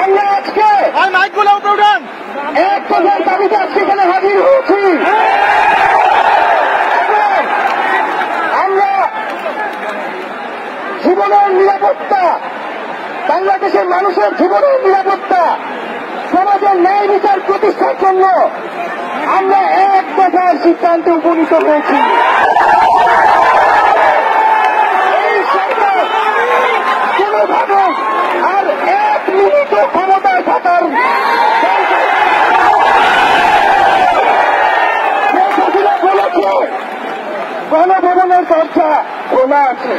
আমরা আজকে এক দফার দাবিতে আজকে এখানে হাজির হয়েছি। আমরা জীবনের নিরাপত্তা, বাংলাদেশের মানুষের জীবনের নিরাপত্তা, সমাজের ন্যায় বিচার প্রতিষ্ঠার জন্য আমরা এক দফার সিদ্ধান্তে উপনীত হয়েছি। এই সরকার কোনোভাবে আর এক মিনিট ক্ষমতায় থাকার বলেছে গণভবনের দরজা খোলা আছে।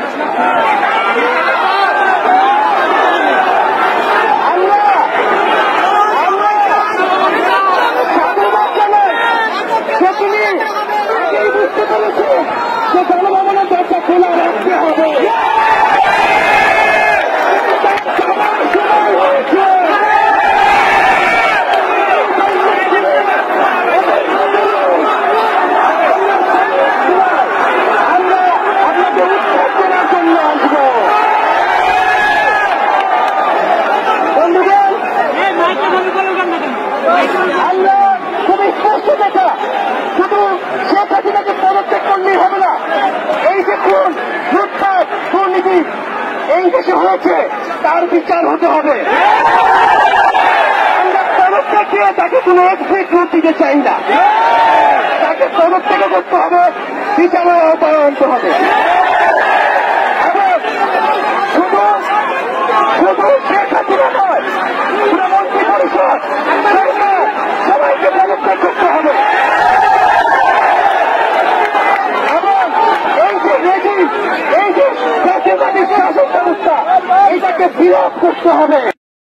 বুঝতে পেরেছি যে গণভবনের দরজা খোলা রাখতে হবে। আমরা আপনাকে উৎখাত করার জন্য আসবো। বন্ধুগণ, আমরা খুবই স্পষ্ট কথা, শুধু শেখ হাসিনাকে পদত্যাগ করলেই হবে না। এই যে খুন, লুটপাট, দুর্নীতি এই দেশে হয়েছে তার বিচার হতে হবে। আমরা পদত্যাগ দিয়ে তাকে কোনো এক্সিট রুট দিতে চাই না। তাকে পদত্যাগ করতে হবে, বিচারের আওতায় আনতে হবে। এবং শুধু শেখ হাসিনা নয়, পুরো মন্ত্রী পরিষদ, সরকার সবাইকে পদত্যাগ করতে হবে। এই যে জাতীয়তাবাদী শাসন ব্যবস্থা, এটাকে বিরোধ করতে হবে।